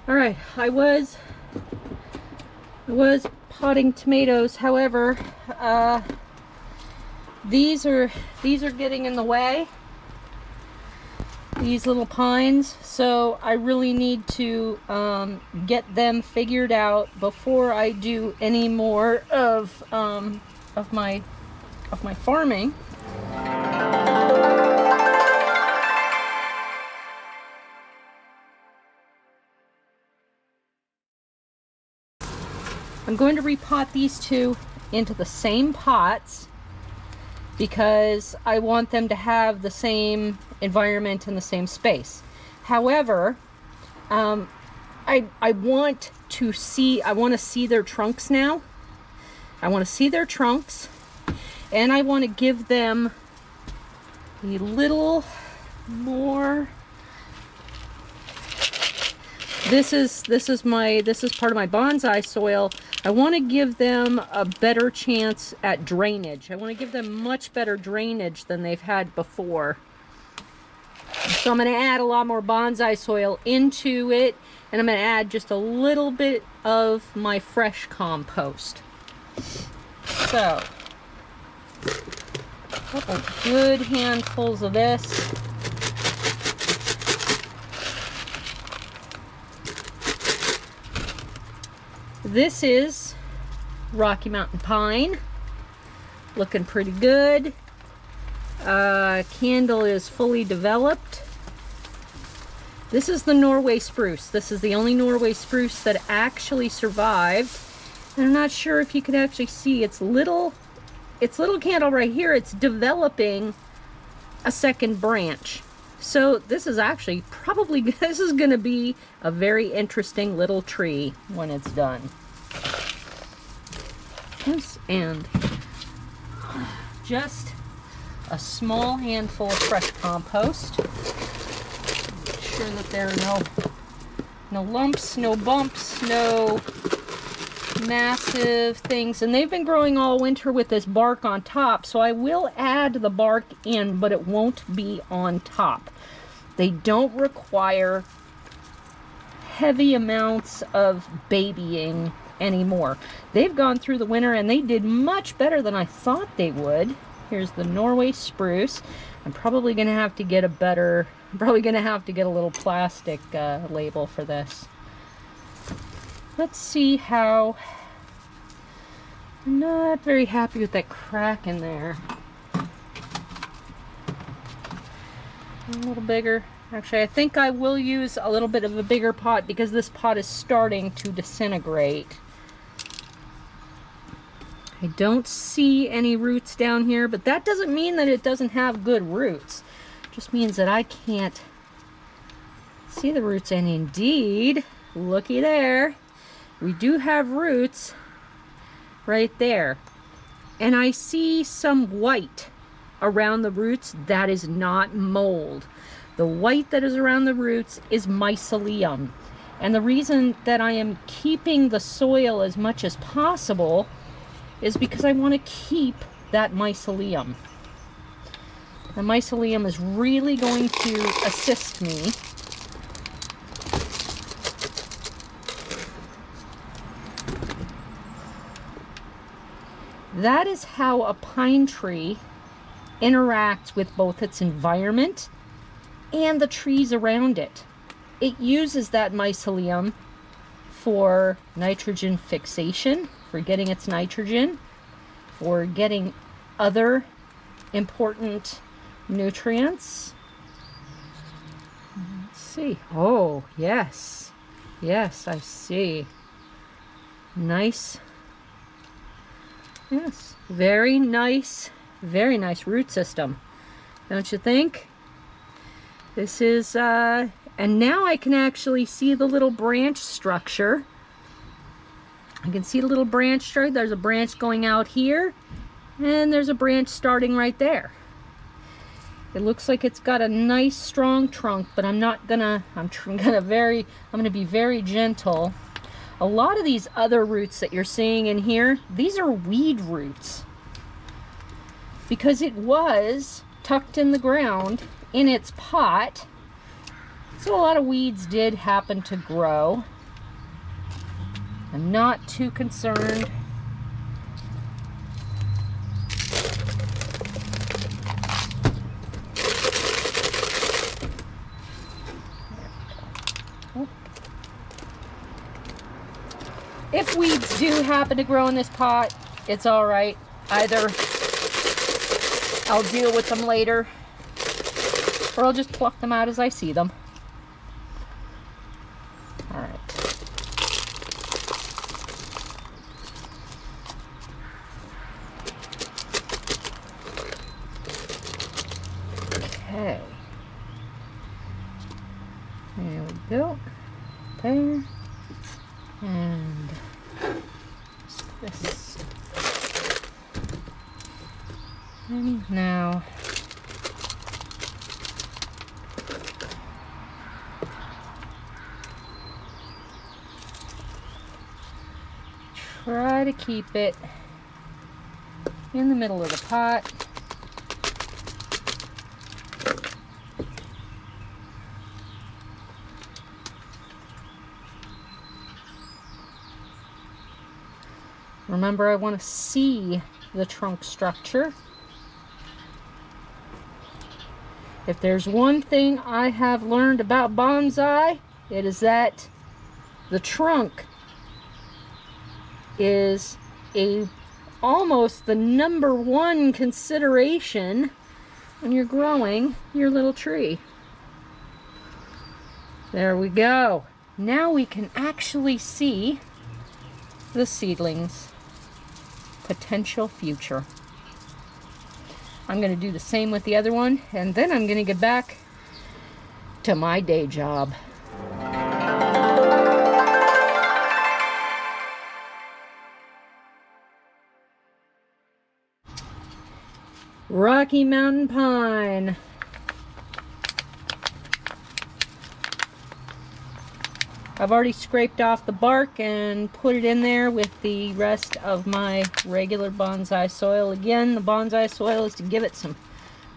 All right, I was potting tomatoes. However, these are getting in the way. These little pines, so I really need to get them figured out before I do any more of my farming. I'm going to repot these two into the same pots because I want them to have the same environment and the same space. However, I want to see their trunks now. I want to see their trunks, and I want to give them a little more. This is part of my bonsai soil. I want to give them a better chance at drainage. I want to give them much better drainage than they've had before. So I'm going to add a lot more bonsai soil into it, and I'm going to add just a little bit of my fresh compost. So, a couple good handfuls of this. This is Rocky Mountain Pine, looking pretty good. Candle is fully developed. This is the Norway spruce. This is the only Norway spruce that actually survived. And I'm not sure if you can actually see its little candle right here. It's developing a second branch. So this is actually probably, this is going to be a very interesting little tree when it's done. Yes, and just a small handful of fresh compost. Make sure that there are no lumps, no bumps, no massive things. And they've been growing all winter with this bark on top, so I will add the bark in, but it won't be on top. They don't require heavy amounts of babying anymore. They've gone through the winter and they did much better than I thought they would. Here's the Norway spruce. I'm probably going to have to get a little plastic label for this. Let's see how. I'm not very happy with that crack in there. A little bigger. Actually, I think I will use a little bit of a bigger pot because this pot is starting to disintegrate. I don't see any roots down here, but that doesn't mean that it doesn't have good roots. It just means that I can't see the roots. And indeed, looky there, we do have roots right there. And I see some white around the roots. That is not mold. The white that is around the roots is mycelium. And the reason that I am keeping the soil as much as possible is because I want to keep that mycelium. The mycelium is really going to assist me. That is how a pine tree interacts with both its environment and the trees around it. It uses that mycelium for nitrogen fixation, for getting its nitrogen, for getting other important nutrients. Let's see. Oh, yes. Yes, I see. Nice. Yes, very nice root system, don't you think? This is, and now I can actually see the little branch structure. I can see the little branch structure. There's a branch going out here, and there's a branch starting right there. It looks like it's got a nice strong trunk, but I'm gonna be very gentle. A lot of these other roots that you're seeing in here, these are weed roots. Because it was tucked in the ground in its pot. So a lot of weeds did happen to grow. I'm not too concerned. If weeds do happen to grow in this pot, it's all right. Either I'll deal with them later, or I'll just pluck them out as I see them. All right. Okay. There we go. There. And this. And now try to keep it in the middle of the pot. Remember, I want to see the trunk structure. If there's one thing I have learned about bonsai, it is that the trunk is almost the #1 consideration when you're growing your little tree. There we go. Now we can actually see the seedlings' potential future. I'm going to do the same with the other one, and then I'm going to get back to my day job. Rocky Mountain Pine. I've already scraped off the bark and put it in there with the rest of my regular bonsai soil. Again, the bonsai soil is to give it some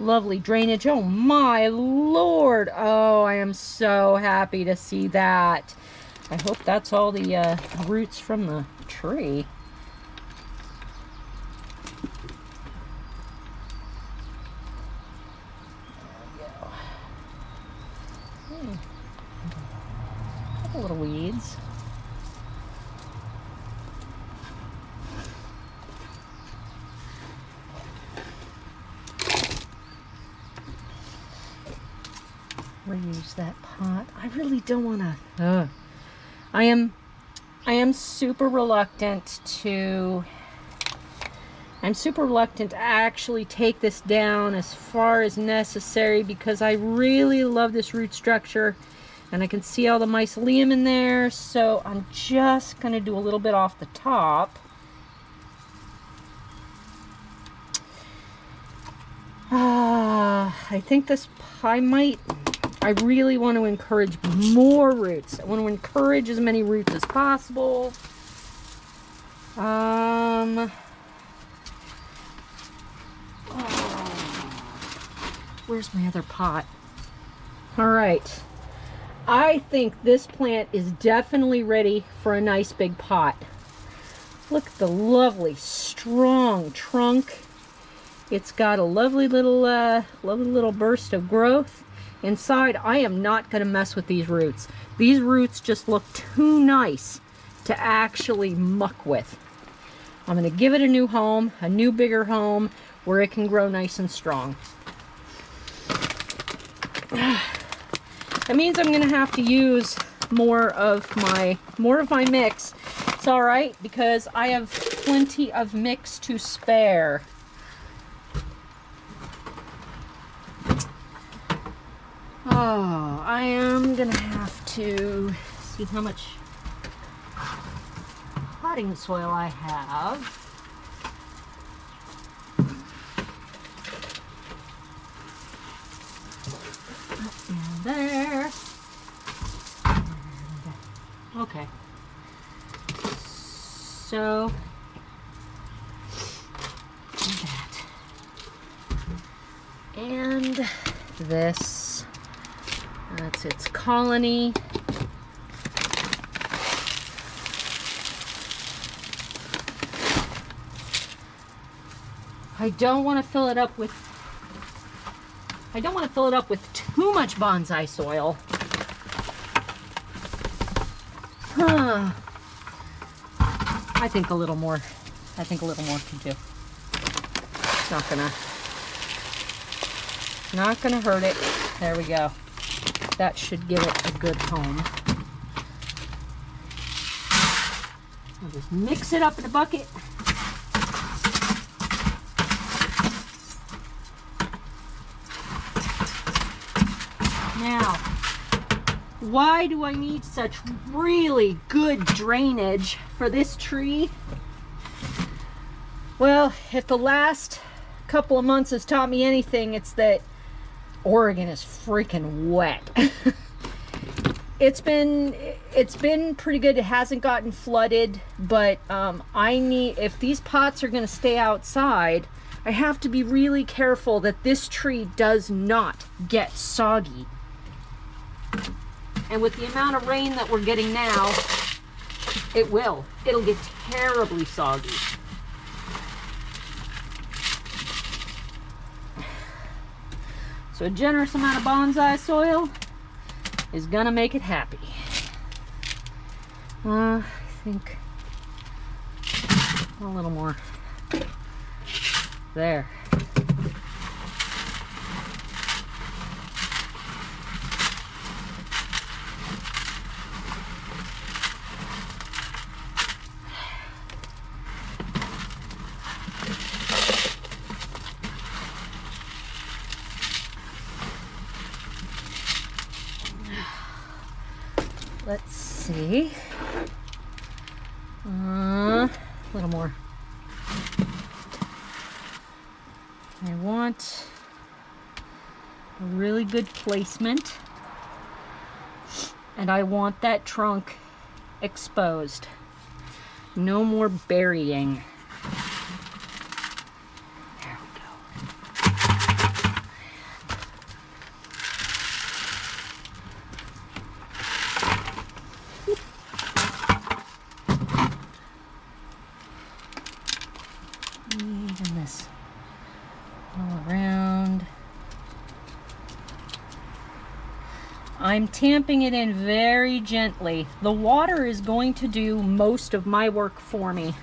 lovely drainage. Oh my Lord! Oh, I am so happy to see that. I hope that's all the roots from the tree. Little weeds. Reuse that pot. I really don't want to. I am super reluctant to. I'm super reluctant to actually take this down as far as necessary because I really love this root structure. And I can see all the mycelium in there, so I'm just going to do a little bit off the top. I think this, I really want to encourage more roots. I want to encourage as many roots as possible. Where's my other pot? All right. I think this plant is definitely ready for a nice big pot. Look at the lovely, strong trunk. It's got a lovely little burst of growth. Inside, I am not going to mess with these roots. These roots just look too nice to actually muck with. I'm going to give it a new home, a new bigger home, where it can grow nice and strong. That means I'm going to have to use more of my mix. It's all right because I have plenty of mix to spare. Oh, I am going to have to see how much potting soil I have. There. And, okay. So that. And this. That's its colony. I don't want to fill it up with too much bonsai soil. I think a little more can do. It's not gonna hurt it. There we go. That should give it a good home. I'll just mix it up in a bucket. Now, why do I need such really good drainage for this tree? Well, if the last couple of months has taught me anything, it's that Oregon is freaking wet. It's been pretty good. It hasn't gotten flooded, but if these pots are going to stay outside, I have to be really careful that this tree does not get soggy. And with the amount of rain that we're getting now, it'll get terribly soggy. So a generous amount of bonsai soil is gonna make it happy. I think a little more. There. Let's see. A little more. I want a really good placement, and I want that trunk exposed. No more burying. There we go. Even this all around. I'm tamping it in very gently. The water is going to do most of my work for me.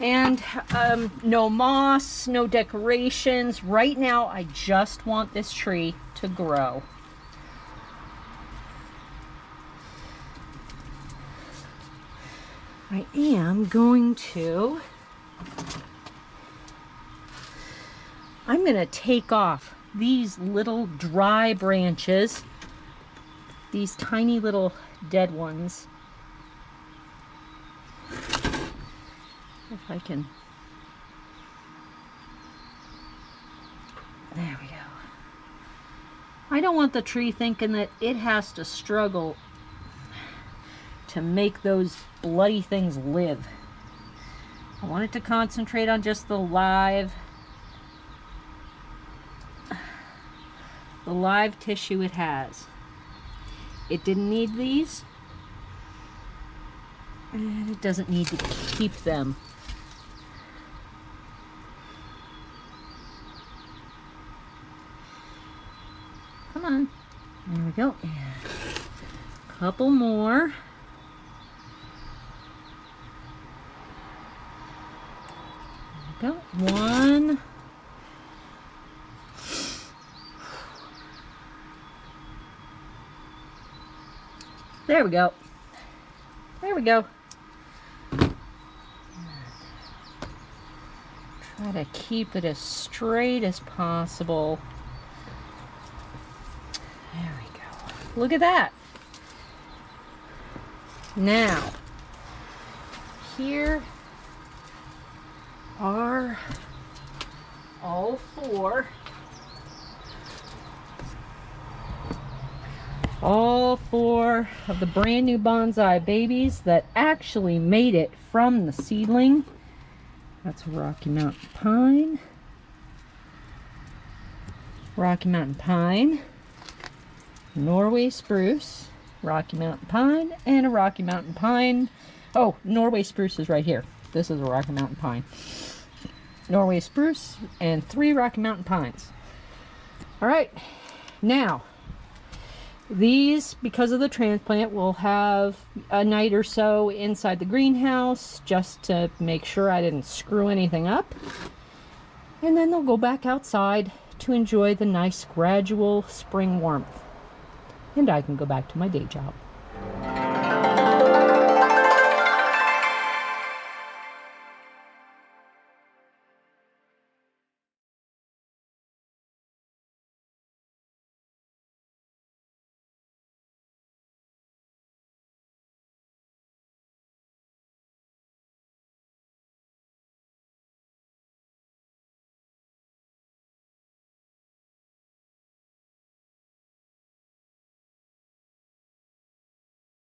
And no moss, no decorations. Right now, I just want this tree to grow. I am going to, I'm going to take off these little dry branches, these tiny little dead ones. If I can, there we go. I don't want the tree thinking that it has to struggle to make those bloody things live. I want it to concentrate on just the live tissue it has. It didn't need these, and it doesn't need to keep them. Come on. There we go. Yeah. Couple more. There we go. One. There we go. There we go. Try to keep it as straight as possible. There we go. Look at that. Now, here are all four of the brand new bonsai babies that actually made it from the seedling. That's Rocky Mountain Pine. Rocky Mountain Pine. Norway Spruce. Rocky Mountain pine, and a Rocky Mountain pine. Oh, Norway spruce is right here. This is a Rocky Mountain pine. Norway spruce and 3 Rocky Mountain pines. All right, now these, because of the transplant, will have a night or so inside the greenhouse just to make sure I didn't screw anything up. And then they'll go back outside to enjoy the nice gradual spring warmth. And I can go back to my day job.